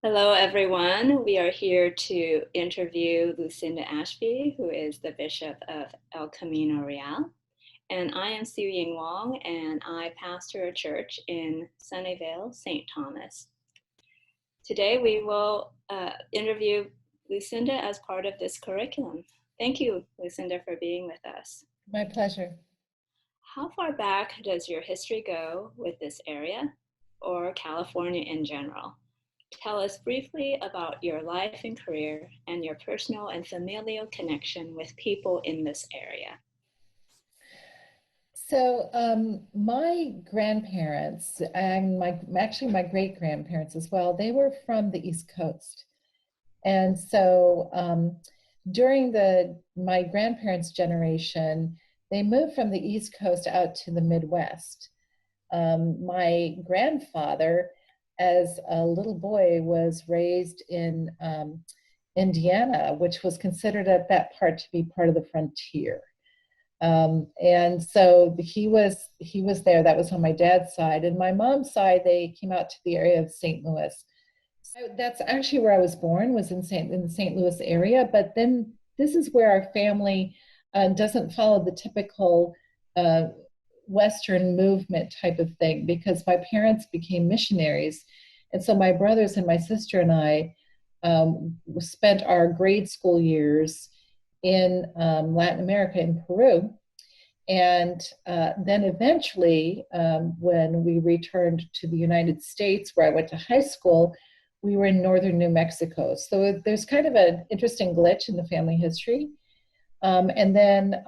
Hello, everyone. We are here to interview Lucinda Ashby, who is the Bishop of El Camino Real. And I am Su Ying Wong, and I pastor a church in Sunnyvale, St. Thomas. Today, we will interview Lucinda as part of this curriculum. Thank you, Lucinda, for being with us. My pleasure. How far back does your history go with this area or California in general? Tell us briefly about your life and career and your personal and familial connection with people in this area. My grandparents and my great grandparents as well, they were from the East Coast. And so during my grandparents' generation, they moved from the East Coast out to the Midwest. My grandfather, as a little boy, was raised in Indiana, which was considered at that part to be part of the frontier. And so he was there. That was on my dad's side. And my mom's side, they came out to the area of St. Louis. So that's actually where I was born, was in the St. Louis area. But then this is where our family doesn't follow the typical Western movement type of thing, because my parents became missionaries. And so my brothers and my sister and I spent our grade school years in Latin America, in Peru. And then eventually, when we returned to the United States, where I went to high school, we were in northern New Mexico. So there's kind of an interesting glitch in the family history. And then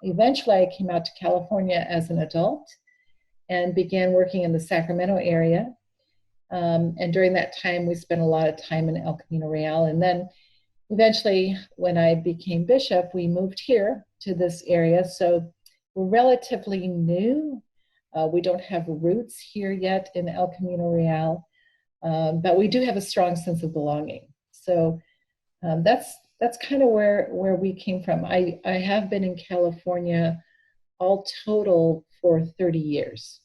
eventually I came out to California as an adult and began working in the Sacramento area. And during that time, we spent a lot of time in El Camino Real. And then eventually, when I became bishop, we moved here to this area. So we're relatively new. We don't have roots here yet in El Camino Real, but we do have a strong sense of belonging. So that's kind of where we came from. I have been in California all total for 30 years.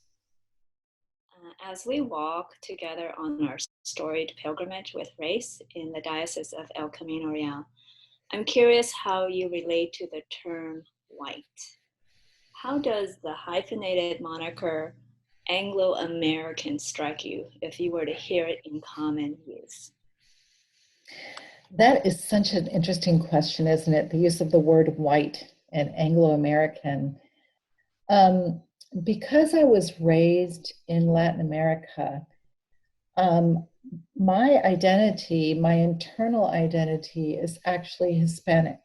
As we walk together on our storied pilgrimage with race in the Diocese of El Camino Real, I'm curious how you relate to the term white. How does the hyphenated moniker Anglo-American strike you if you were to hear it in common use? That is such an interesting question, isn't it? The use of the word white and Anglo-American. Um, because I was raised in Latin America, um, my identity, my internal identity, is actually Hispanic,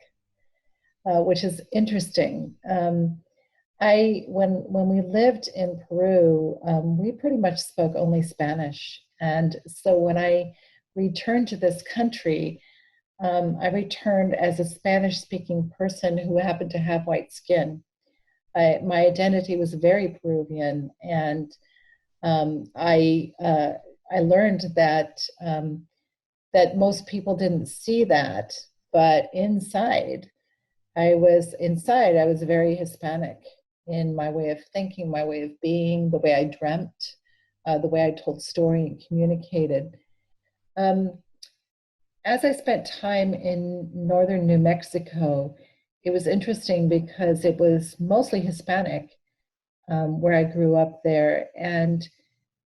which is interesting. When we lived in Peru, we pretty much spoke only Spanish, and so when I returned to this country, I returned as a Spanish-speaking person who happened to have white skin. My identity was very Peruvian, and I learned that most people didn't see that, but inside I was very Hispanic in my way of thinking, my way of being, the way I dreamt, the way I told story and communicated. Um, as I spent time in northern New Mexico, it was interesting because it was mostly Hispanic, where I grew up there, and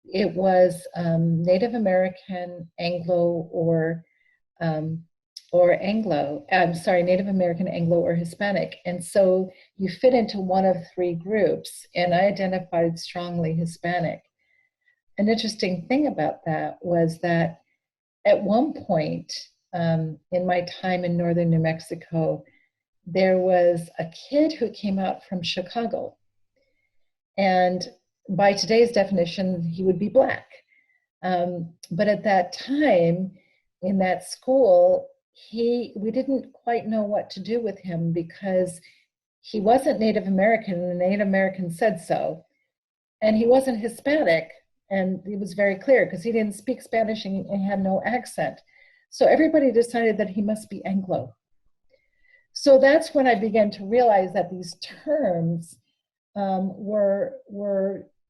it was Native American, Anglo, or Anglo. I'm sorry, Native American, Anglo, or Hispanic. And so you fit into one of three groups, and I identified strongly Hispanic. An interesting thing about that was that at one point in my time in northern New Mexico, there was a kid who came out from Chicago. And by today's definition, he would be Black. But at that time, in that school, we didn't quite know what to do with him because he wasn't Native American, and the Native American said so. And he wasn't Hispanic, and it was very clear because he didn't speak Spanish and he had no accent. So everybody decided that he must be Anglo. So that's when I began to realize that these terms were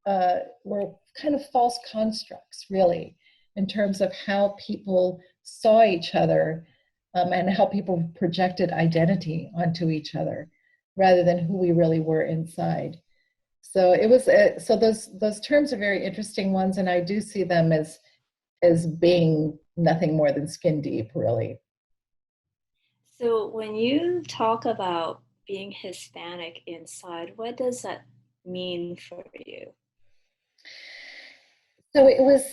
kind of false constructs, really. in terms of how people saw each other, and how people projected identity onto each other rather than who we really were inside. So it was so those terms are very interesting ones, and I do see them as being nothing more than skin deep, really. So when you talk about being Hispanic inside, what does that mean for you? So it was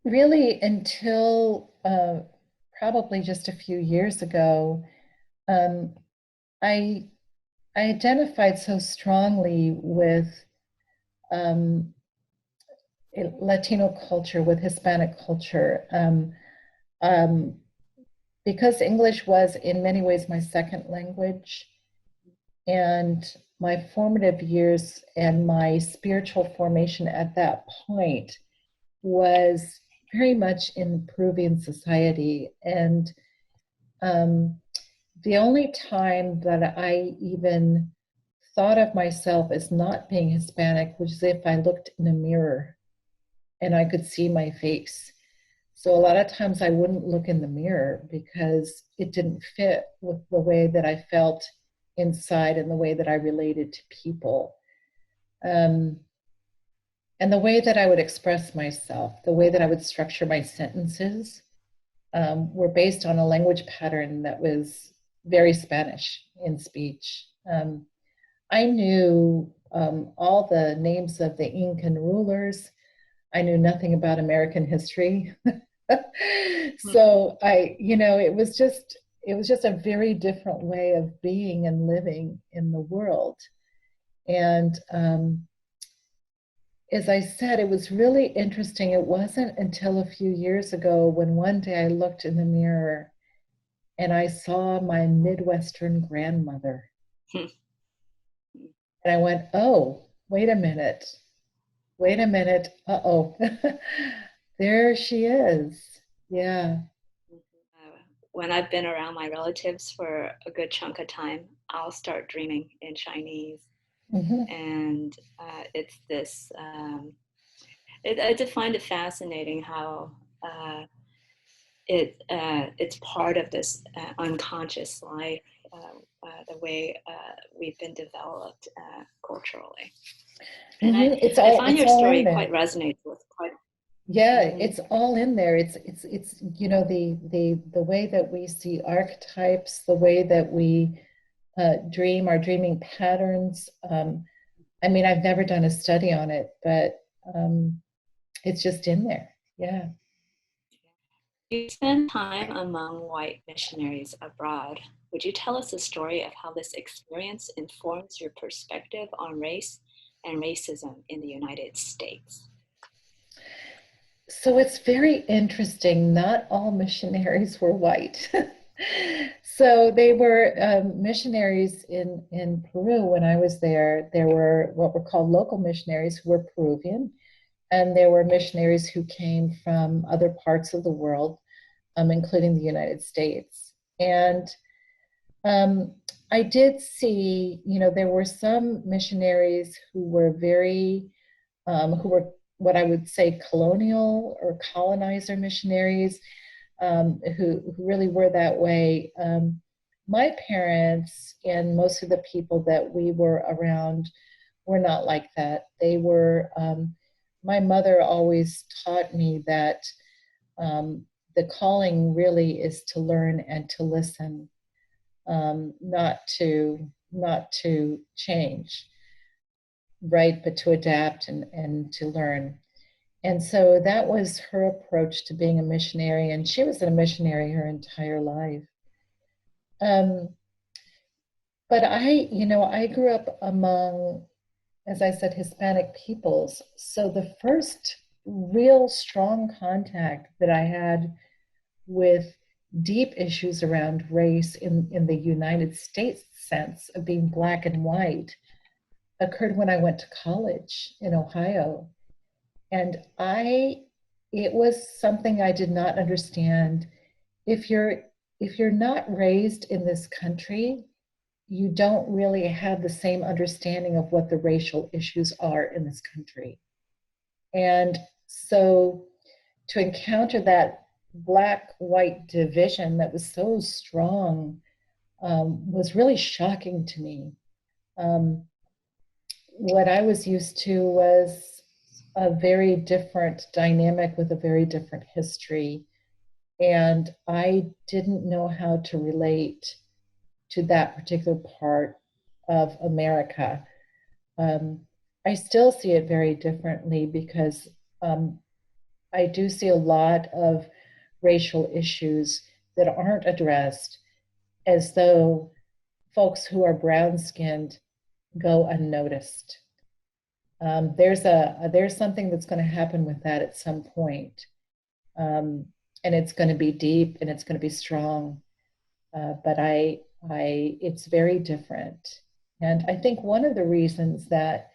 really until probably just a few years ago, um, I I identified so strongly with um, Latino culture, with Hispanic culture, um, because English was in many ways my second language, and my formative years and my spiritual formation at that point was very much in Peruvian society. And um, the only time that I even thought of myself as not being Hispanic was if I looked in a mirror and I could see my face. So a lot of times I wouldn't look in the mirror because it didn't fit with the way that I felt inside and the way that I related to people. Um, and the way that I would express myself, the way that I would structure my sentences, were based on a language pattern that was very Spanish in speech. I knew all the names of the Incan rulers. I knew nothing about American history. So it was just a very different way of being and living in the world. And as I said, it was really interesting. It wasn't until a few years ago when one day I looked in the mirror and I saw my Midwestern grandmother. And I went, oh, wait a minute, uh-oh. There she is. Yeah. When I've been around my relatives for a good chunk of time, I'll start dreaming in Chinese. Mm-hmm. And it's this, I just find it fascinating how it's part of this unconscious life, the way we've been developed culturally. And Mm-hmm. It's I all find it's your all in story there. quite resonates with quite. Yeah, Mm-hmm. it's all in there. It's the way that we see archetypes, the way that we dream, our dreaming patterns. I mean, I've never done a study on it, but it's just in there. Yeah. You spend time among white missionaries abroad. Would you tell us a story of how this experience informs your perspective on race and racism in the United States? So it's very interesting. Not all missionaries were white. So they were missionaries in Peru when I was there. There were what were called local missionaries who were Peruvian, and there were missionaries who came from other parts of the world, including the United States. And um, I did see, there were some missionaries who were what I would say colonial or colonizer missionaries, who really were that way. My parents and most of the people that we were around were not like that. My mother always taught me that the calling really is to learn and to listen, not to change, right, but to adapt and to learn. And so that was her approach to being a missionary, and she was a missionary her entire life. Um, but I grew up among, as I said, Hispanic peoples. So the first real strong contact that I had with deep issues around race in the United States sense of being black and white occurred when I went to college in Ohio. And it was something I did not understand. If you're not raised in this country, you don't really have the same understanding of what the racial issues are in this country. And so to encounter that black-white division that was so strong was really shocking to me. Um, what I was used to was a very different dynamic with a very different history. And I didn't know how to relate to that particular part of America. Um, I still see it very differently because um, I do see a lot of racial issues that aren't addressed, as though folks who are brown skinned go unnoticed. There's something that's going to happen with that at some point, um, and it's going to be deep and it's going to be strong. But it's very different, and I think one of the reasons that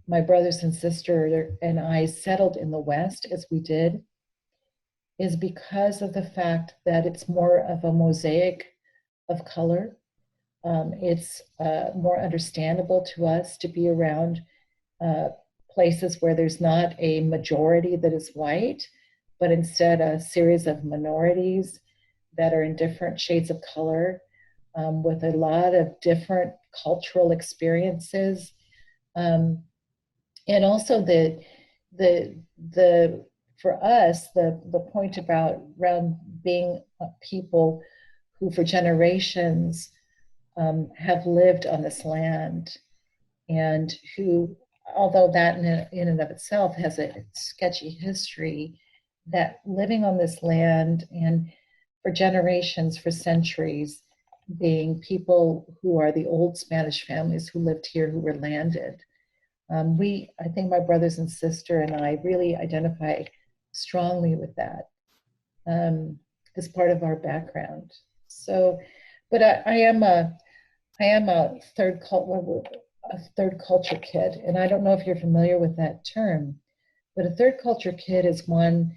my brothers and sister and I settled in the West as we did is because of the fact that it's more of a mosaic of color. It's more understandable to us to be around uh, places where there's not a majority that is white, but instead a series of minorities that are in different shades of color, with a lot of different cultural experiences. Um, and also the for us, the point about around being people who for generations have lived on this land, and who, although that in and of itself has a sketchy history, that living on this land and for generations, for centuries, being people who are the old Spanish families who lived here, who were landed. I think my brothers and sister and I really identify strongly with that as part of our background. So, but I am a third culture kid, and I don't know if you're familiar with that term, but a third culture kid is one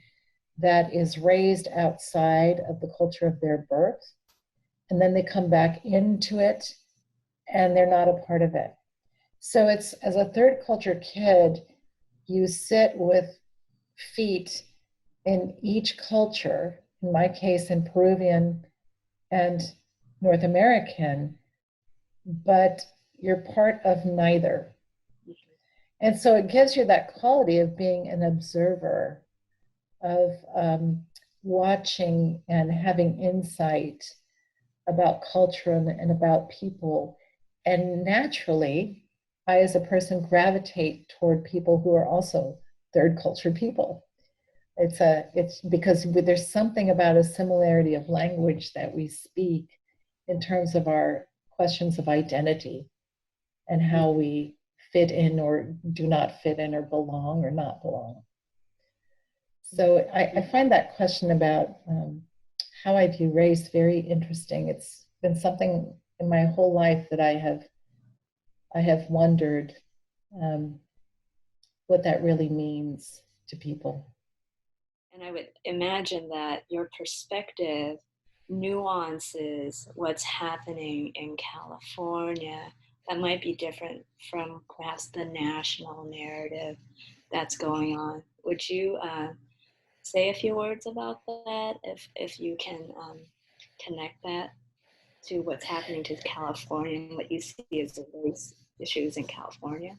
that is raised outside of the culture of their birth, and then they come back into it, and they're not a part of it. So it's, as a third culture kid, you sit with feet in each culture, in my case, in Peruvian and North American, but you're part of neither. And so it gives you that quality of being an observer, of watching and having insight about culture and about people. And naturally, I, as a person, gravitate toward people who are also third culture people. It's because there's something about a similarity of language that we speak in terms of our questions of identity and how we fit in or do not fit in, or belong or not belong. So I find that question about how I view race very interesting. It's been something in my whole life that I have wondered um, what that really means to people. And I would imagine that your perspective nuances what's happening in California that might be different from perhaps the national narrative that's going on. Would you say a few words about that, if you can connect that to what's happening to California and what you see as the race issues in California?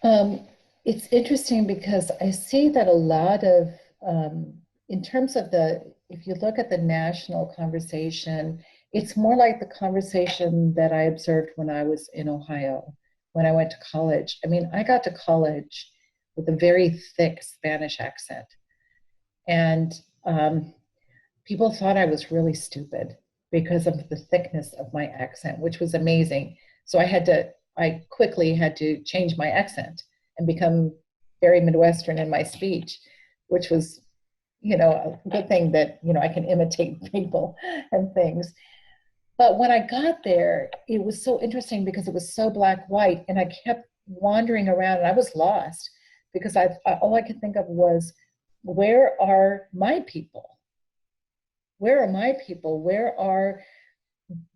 Um, it's interesting because I see that a lot of, in terms of if you look at the national conversation, it's more like the conversation that I observed when I was in Ohio, when I went to college. I mean, I got to college with a very thick Spanish accent. And people thought I was really stupid because of the thickness of my accent, which was amazing. So I quickly had to change my accent and become very Midwestern in my speech, which was, a good thing that, I can imitate people and things. But when I got there, it was so interesting because it was so black white, and I kept wandering around and I was lost because all I could think of was, where are my people? Where are my people? Where are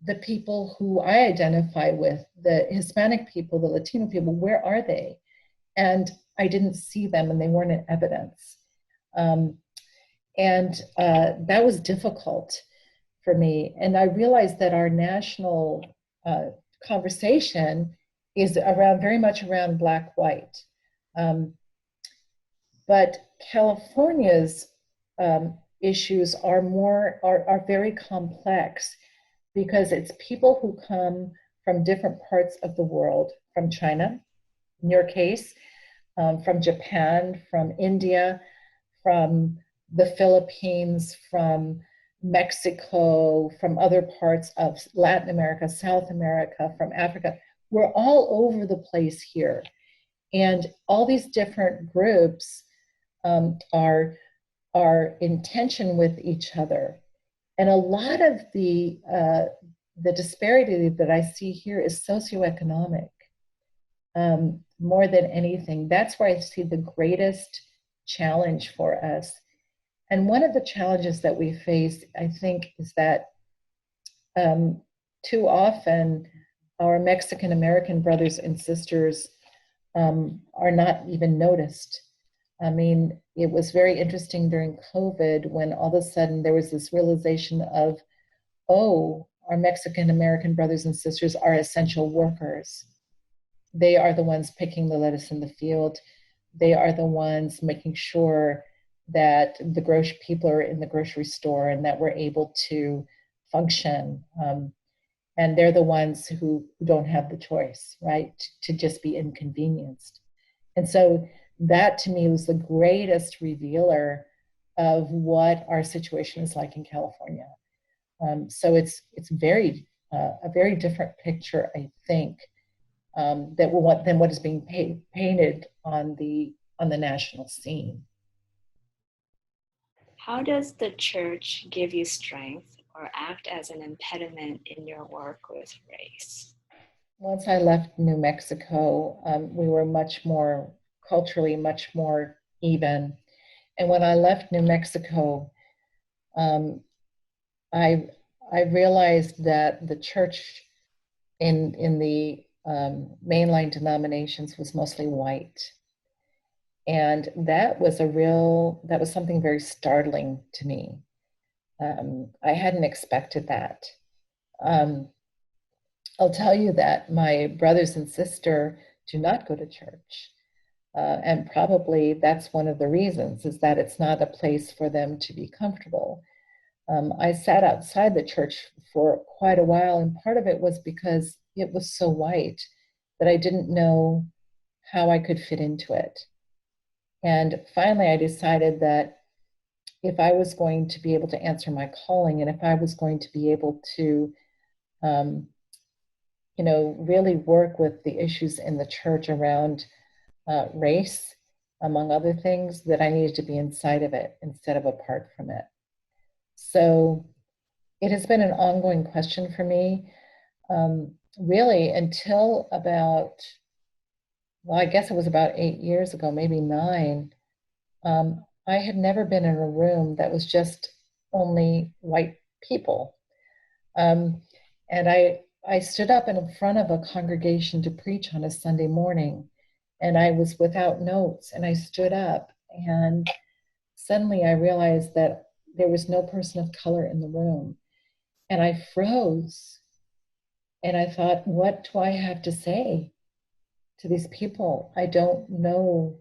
the people who I identify with, the Hispanic people, the Latino people? Where are they? And I didn't see them, and they weren't in evidence. Um, And that was difficult for me. And I realized that our national uh, conversation is around very much around black white. Um, but California's issues are are very complex because it's people who come from different parts of the world, from China, in your case, from Japan, from India, from the Philippines, from Mexico, from other parts of Latin America, South America, from Africa. We're all over the place here. And all these different groups are in tension with each other. And a lot of the disparity that I see here is socioeconomic more than anything. That's where I see the greatest challenge for us. And one of the challenges that we face, I think, is that too often our Mexican American brothers and sisters are not even noticed. I mean, it was very interesting during COVID when all of a sudden there was this realization of, oh, our Mexican American brothers and sisters are essential workers. They are the ones picking the lettuce in the field. They are the ones making sure that the grocery people are in the grocery store and that we're able to function. And they're the ones who don't have the choice, right, to just be inconvenienced. And so that to me was the greatest revealer of what our situation is like in California. So it's very a very different picture, I think, than what is being painted on the national scene. How does the church give you strength or act as an impediment in your work with race? Once I left New Mexico, we were much more culturally much more even. And when I left New Mexico, um, I I realized that the church in the mainline denominations was mostly white, and that was something very startling to me. I hadn't expected that. Um, I'll tell you that my brothers and sister do not go to church. And probably that's one of the reasons is that it's not a place for them to be comfortable. I sat outside the church for quite a while, and part of it was because it was so white that I didn't know how I could fit into it. And finally, I decided that if I was going to be able to answer my calling and if I was going to be able to, um, really work with the issues in the church around race, among other things, that I needed to be inside of it instead of apart from it. So it has been an ongoing question for me, really, until about, well, I guess it was about 8 years ago, maybe nine. I had never been in a room that was just only white people. Um, and I stood up in front of a congregation to preach on a Sunday morning, and I was without notes, and I stood up, and suddenly I realized that there was no person of color in the room. And I froze, and I thought, what do I have to say to these people? I don't know,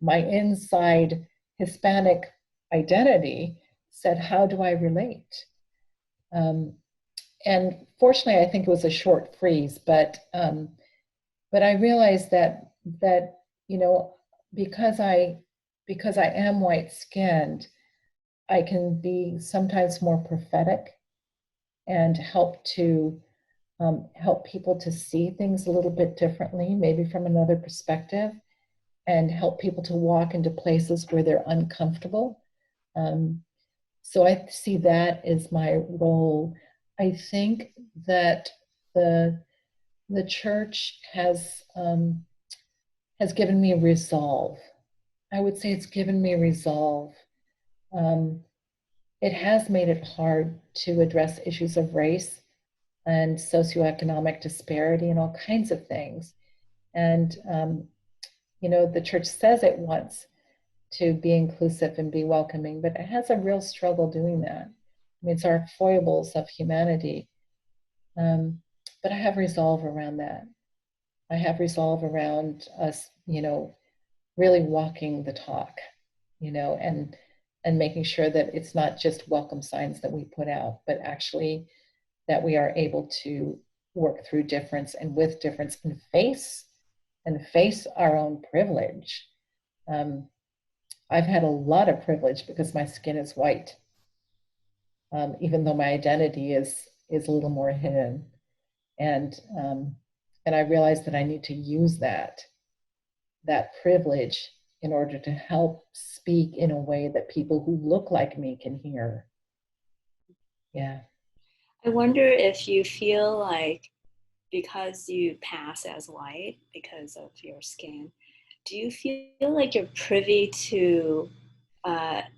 my inside Hispanic identity said, how do I relate? Um, and fortunately, I think it was a short freeze, but I realized that you know because I am white skinned, I can be sometimes more prophetic and help people to see things a little bit differently, maybe from another perspective, and help people to walk into places where they're uncomfortable. Um, so I see that as my role. I think that the the church has given me resolve. I would say it's given me resolve. Um, it has made it hard to address issues of race and socioeconomic disparity and all kinds of things. And the church says it wants to be inclusive and be welcoming, but it has a real struggle doing that. I mean, it's our foibles of humanity. Um, but I have resolve around that. I have resolve around us, really walking the talk, and making sure that it's not just welcome signs that we put out, but actually that we are able to work through difference and with difference and face our own privilege. Um, I've had a lot of privilege because my skin is white, even though my identity is a little more hidden, and um, and I realized that I need to use that privilege in order to help speak in a way that people who look like me can hear. Yeah. I wonder if you feel like because you pass as white because of your skin, do you feel like you're privy to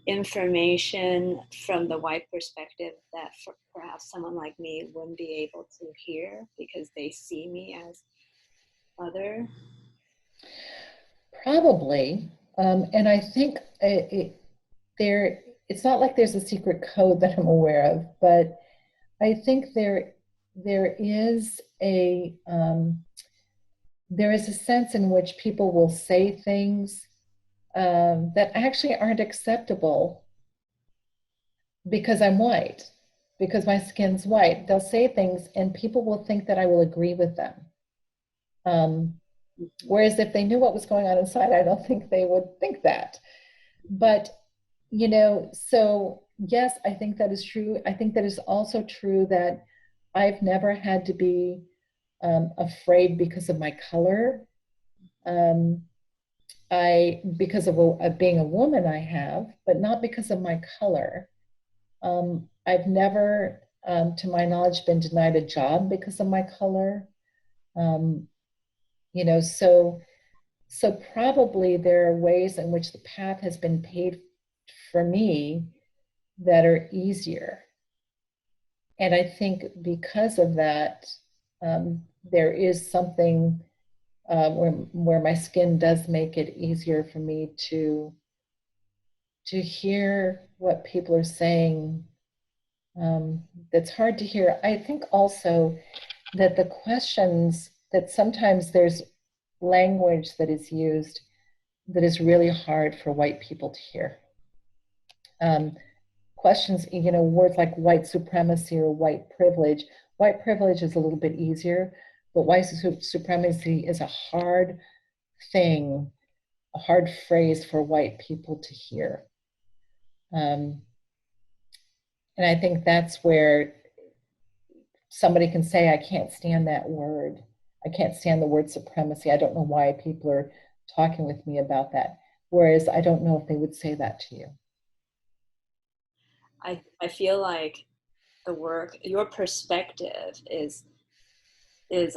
information from the white perspective that perhaps someone like me wouldn't be able to hear because they see me as other? Probably. And I think it's not like there's a secret code that I'm aware of, but I think there is a sense in which people will say things that actually aren't acceptable because I'm white, because my skin's white. They'll say things and people will think that I will agree with them. Um, Whereas if they knew what was going on inside, I don't think they would think that. But, so yes, I think that is true. I think that is also true that I've never had to be afraid because of my color. Um, because of being a woman, I have, but not because of my color. I've never, to my knowledge, been denied a job because of my color. Um, you know, so So probably there are ways in which the path has been paved for me that are easier. And I think because of that, there is something where my skin does make it easier for me to hear what people are saying. That's hard to hear. I think also that the questions that sometimes there's language that is used that is really hard for white people to hear. Um, Questions, words like white supremacy or white privilege. White privilege is a little bit easier, but white supremacy is a hard thing, a hard phrase for white people to hear. Um, and I think that's where somebody can say, I can't stand that word. I can't stand the word supremacy. I don't know why people are talking with me about that. Whereas I don't know if they would say that to you. I feel like the work, your perspective is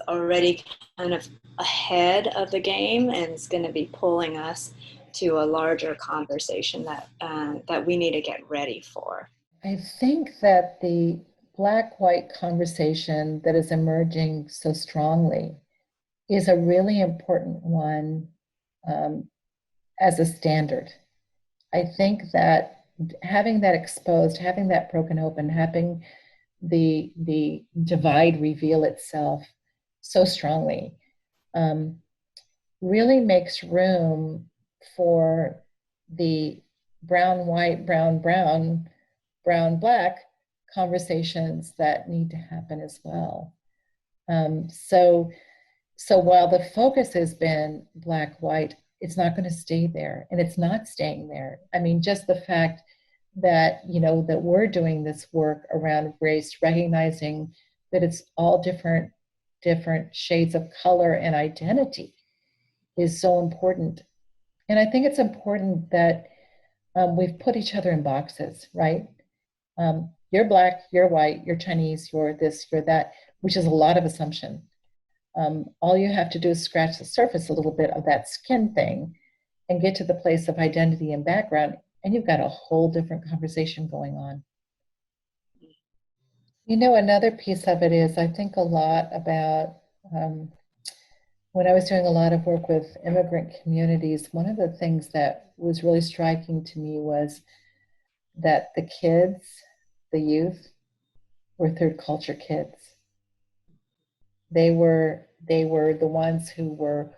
already kind of ahead of the game and is going to be pulling us to a larger conversation that we need to get ready for. I think that the black white conversation that is emerging so strongly is a really important one um, as a standard. I think that having that exposed, having that broken open, having the divide reveal itself so strongly um, really makes room for the brown, white, brown, brown, brown, black conversations that need to happen as well. Um, so, so while the focus has been black, white, it's not going to stay there, and it's not staying there. I mean, just the fact that that we're doing this work around race, recognizing that it's all different shades of color and identity is so important. And I think it's important that we've put each other in boxes, right? You're black, you're white, you're Chinese, you're this, you're that, which is a lot of assumption. All you have to do is scratch the surface a little bit of that skin thing and get to the place of identity and background, and you've got a whole different conversation going on. Another piece of it is I think a lot about um, when I was doing a lot of work with immigrant communities, one of the things that was really striking to me was that the kids, the youth, were third culture kids. They were the ones who were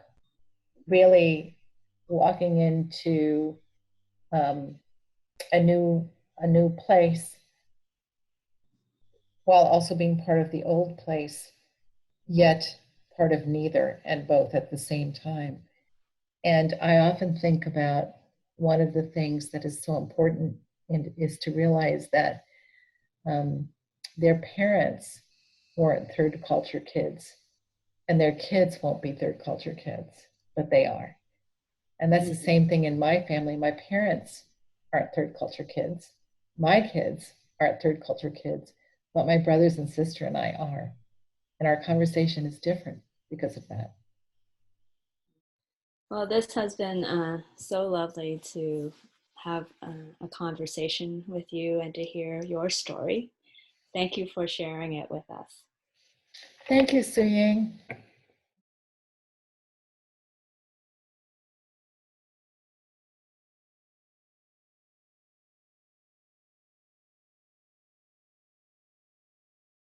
really walking into um, a new place while also being part of the old place, yet part of neither and both at the same time. And I often think about one of the things that is so important and is to realize that um, their parents weren't third culture kids, and their kids won't be third culture kids, but they are. And that's the Mm-hmm. same thing in my family. My parents aren't third culture kids. My kids aren't third culture kids, but my brothers and sister and I are. And our conversation is different because of that. Well, this has been so lovely to have a conversation with you and to hear your story. Thank you for sharing it with us. Thank you, Su Ying.